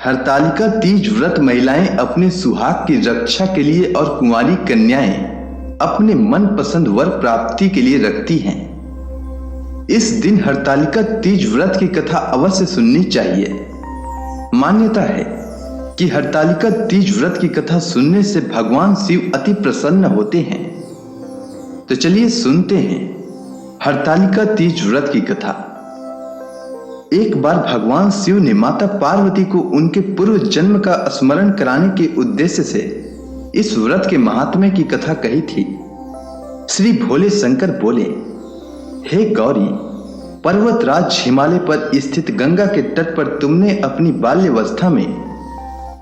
हरतालिका तीज व्रत महिलाएं अपने सुहाग की रक्षा के लिए और कुंवारी कन्याएं अपने मनपसंद वर प्राप्ति के लिए रखती हैं। इस दिन हरतालिका तीज व्रत की कथा अवश्य सुननी चाहिए। मान्यता है कि हरतालिका तीज व्रत की कथा सुनने से भगवान शिव अति प्रसन्न होते हैं। तो चलिए सुनते हैं हरतालिका तीज व्रत की कथा। एक बार भगवान शिव ने माता पार्वती को उनके पूर्व जन्म का स्मरण कराने के उद्देश्य से इस व्रत के महात्म्य की कथा कही थी। श्री भोले शंकर बोले, हे गौरी, पर्वतराज हिमालय पर स्थित गंगा के तट पर तुमने अपनी बाल्यावस्था में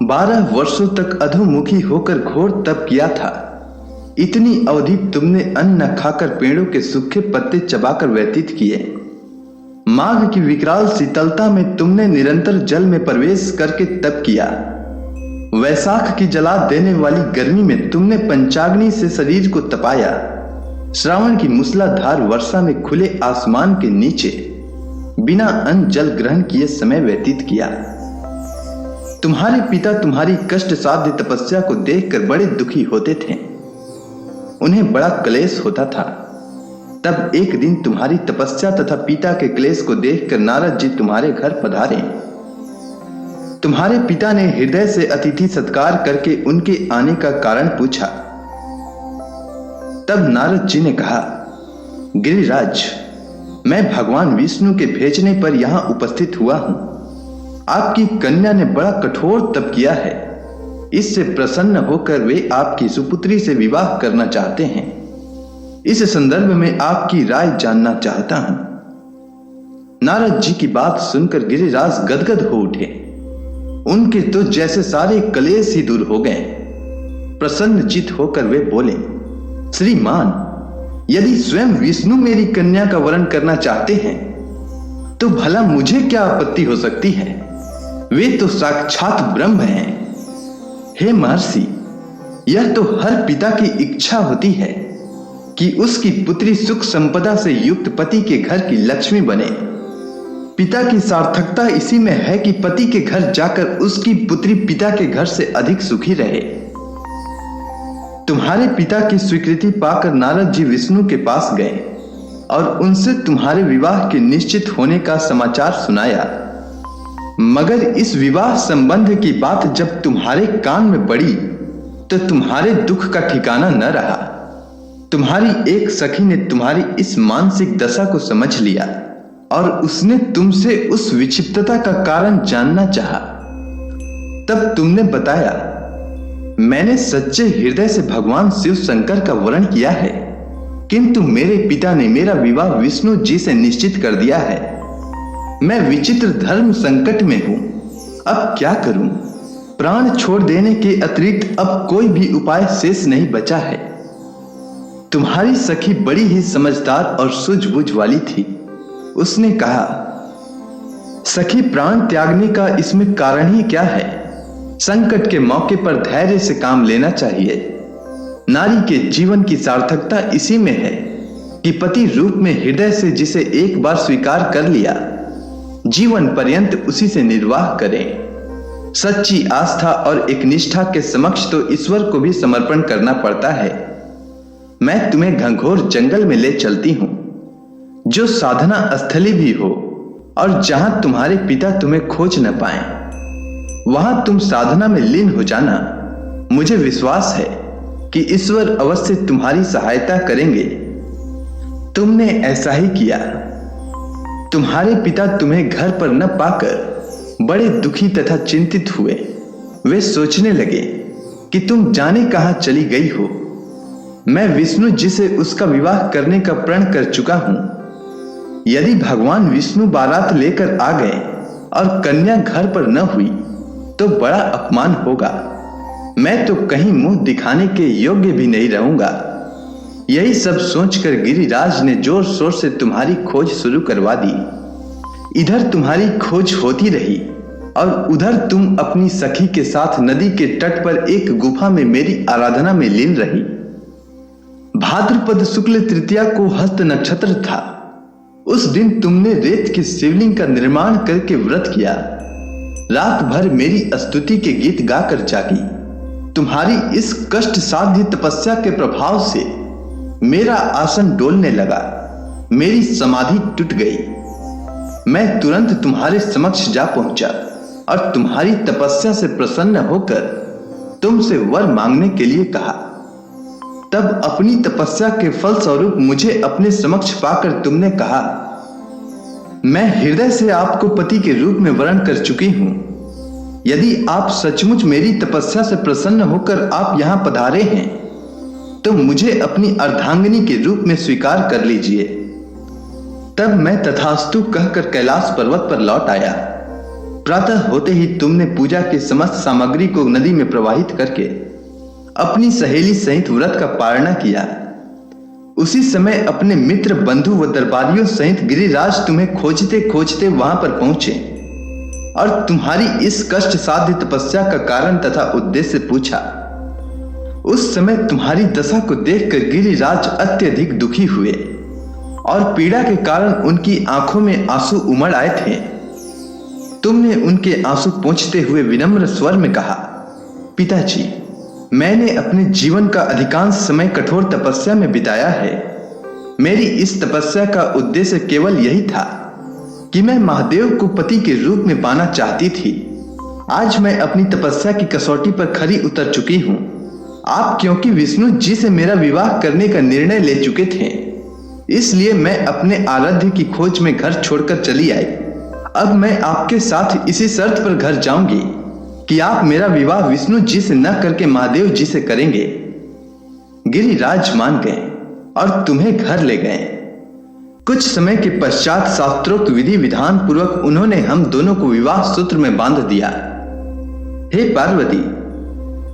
12 वर्षों तक अधोमुखी होकर घोर तप किया था। इतनी अवधि तुमने अन्न न खाकर पेड़ों के सूखे पत्ते चबाकर व्यतीत किए। माघ की विकराल शीतलता में तुमने निरंतर जल में प्रवेश करके तप किया। वैशाख की जला देने वाली गर्मी में तुमने पंचाग्नि से शरीर को तपाया। श्रावण की मूसलाधार वर्षा में खुले आसमान के नीचे बिना अन्न जल ग्रहण किए समय व्यतीत किया। तुम्हारे पिता तुम्हारी कष्ट साध्य तपस्या को देखकर बड़े दुखी होते थे। उन्हें बड़ा क्लेश होता था। तब एक दिन तुम्हारी तपस्या तथा पिता के क्लेश को देखकर नारद जी तुम्हारे घर पधारे। तुम्हारे पिता ने हृदय से अतिथि सत्कार करके उनके आने का कारण पूछा। तब नारद जी ने कहा, गिरिराज, मैं भगवान विष्णु के भेजने पर यहां उपस्थित हुआ हूं। आपकी कन्या ने बड़ा कठोर तप किया है। इससे प्रसन्न होकर वे आपकी सुपुत्री से विवाह करना चाहते हैं। इस संदर्भ में आपकी राय जानना चाहता हूं। नारद जी की बात सुनकर गिरिराज गदगद हो उठे। उनके तो जैसे सारे क्लेश ही दूर हो गए। प्रसन्नचित होकर वे बोले, श्रीमान, यदि स्वयं विष्णु मेरी कन्या का वरण करना चाहते हैं तो भला मुझे क्या आपत्ति हो सकती है। वे तो साक्षात ब्रह्म हैं। हे महर्षि, यह तो हर पिता की इच्छा होती है कि उसकी पुत्री सुख संपदा से युक्त पति के घर की लक्ष्मी बने। पिता की सार्थकता इसी में है कि पति के घर जाकर उसकी पुत्री पिता के घर से अधिक सुखी रहे। तुम्हारे पिता की स्वीकृति पाकर नारद जी विष्णु के पास गए और उनसे तुम्हारे विवाह के निश्चित होने का समाचार सुनाया। मगर इस विवाह संबंध की बात जब तुम्हारे कान में पड़ी तो तुम्हारे दुख का ठिकाना न रहा। तुम्हारी एक सखी ने तुम्हारी इस मानसिक दशा को समझ लिया और उसने तुमसे उस विक्षिप्तता का कारण जानना चाहा। तब तुमने बताया, मैंने सच्चे हृदय से भगवान शिव शंकर का वरण किया है, किंतु मेरे पिता ने मेरा विवाह विष्णु जी से निश्चित कर दिया है। मैं विचित्र धर्म संकट में हूं। अब क्या करूं? प्राण छोड़ देने के अतिरिक्त अब कोई भी उपाय शेष नहीं बचा है। तुम्हारी सखी बड़ी ही समझदार और सूझबूझ वाली थी। उसने कहा, सखी, प्राण त्यागने का इसमें कारण ही क्या है? संकट के मौके पर धैर्य से काम लेना चाहिए। नारी के जीवन की सार्थकता इसी में है कि पति रूप में हृदय से जिसे एक बार स्वीकार कर लिया, जीवन पर्यंत उसी से निर्वाह करें। सच्ची आस्था और एक निष्ठा के समक्ष तो ईश्वर को भी समर्पण करना पड़ता है। मैं तुम्हें घंघोर जंगल में ले चलती हूं, जो साधना स्थली भी हो और जहां तुम्हारे पिता तुम्हें खोज न पाए। वहां तुम साधना में लीन हो जाना। मुझे विश्वास है कि ईश्वर अवश्य तुम्हारी सहायता करेंगे। तुमने ऐसा ही किया। तुम्हारे पिता तुम्हें घर पर न पाकर बड़े दुखी तथा चिंतित हुए। वे सोचने लगे कि तुम जाने कहां चली गई हो। मैं विष्णु जी से उसका विवाह करने का प्रण कर चुका हूं। यदि भगवान विष्णु बारात लेकर आ गए और कन्या घर पर न हुई तो बड़ा अपमान होगा। मैं तो कहीं मुंह दिखाने के योग्य भी नहीं रहूंगा। यही सब सोचकर गिरिराज ने जोर शोर से तुम्हारी खोज शुरू करवा दी। इधर तुम्हारी खोज होती रही और उधर तुम अपनी सखी के साथ नदी के तट पर एक गुफा में मेरी आराधना में लीन रही। भाद्रपद शुक्ल तृतीया को हस्त नक्षत्र था। उस दिन तुमने रेत की शिवलिंग का निर्माण करके व्रत किया। रात भर मेरी स्तुति के गीत गाकर जागी। तुम्हारी इस कष्ट साध्य तपस्या के प्रभाव से मेरा आसन डोलने लगा, मेरी समाधि टूट गई। मैं तुरंत तुम्हारे समक्ष जा पहुंचा और तुम्हारी तपस्या से प्रसन्न होकर तुमसे वर मांगने के लिए कहा। तब अपनी तपस्या के फल स्वरूप मुझे अपने समक्ष पाकर तुमने कहा, मैं हृदय से आपको पति के रूप में वरण कर चुकी हूं। यदि आप सचमुच मेरी तपस्या से प्रसन्न होकर आप यहां पधारे हैं तो मुझे अपनी अर्धांगिनी के रूप में स्वीकार कर लीजिए। तब मैं तथास्तु कहकर कैलाश पर्वत पर लौट आया। प्रातः होते ही तुमने पूजा की समस्त सामग्री को नदी में प्रवाहित करके अपनी सहेली सहित व्रत का पालना किया। उसी समय अपने मित्र, बंधु व दरबारियों सहित गिरिराज तुम्हें खोजते खोजते वहां पर पहुंचे और तुम्हारी इस कष्ट साध्य तपस्या का कारण तथा उद्देश्य पूछा। उस समय तुम्हारी दशा को देखकर गिरिराज अत्यधिक दुखी हुए और पीड़ा के कारण उनकी आंखों में आंसू उमड़ आए थे। तुमने उनके आंसू पोंछते हुए विनम्र स्वर में कहा, पिताजी, मैंने अपने जीवन का अधिकांश समय कठोर तपस्या में बिताया है। मेरी इस तपस्या का उद्देश्य केवल यही था कि मैं महादेव को पति के रूप में पाना चाहती थी। आज मैं अपनी तपस्या की कसौटी पर खरी उतर चुकी हूँ। आप क्योंकि विष्णु जी से मेरा विवाह करने का निर्णय ले चुके थे, इसलिए मैं अपने आराध्य की खोज में घर छोड़कर चली आई। अब मैं आपके साथ इसी शर्त पर घर जाऊंगी कि आप मेरा विवाह विष्णु जी से न करके महादेव जी से करेंगे। गिरिराज मान गए और तुम्हें घर ले गए। कुछ समय के पश्चात शास्त्रोक्त विधि विधान पूर्वक उन्होंने हम दोनों को विवाह सूत्र में बांध दिया। हे पार्वती,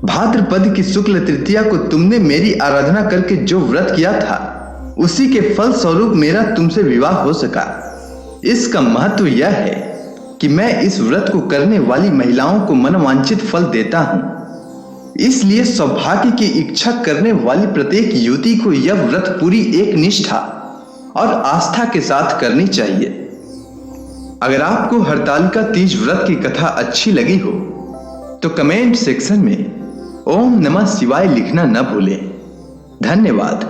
भाद्रपद की शुक्ल तृतीया को तुमने मेरी आराधना करके जो व्रत किया था, उसी के फल स्वरूप मेरा तुमसे विवाह हो सका। इसका महत्व यह है कि मैं इस व्रत को करने वाली महिलाओं को मनवांछित फल देता हूं। इसलिए सौभाग्य की इच्छा करने वाली प्रत्येक युवती को यह व्रत पूरी एक निष्ठा और आस्था के साथ करनी चाहिए। अगर आपको हरतालिका तीज व्रत की कथा अच्छी लगी हो तो कमेंट सेक्शन में ओम नमः शिवाय लिखना न भूलें। धन्यवाद।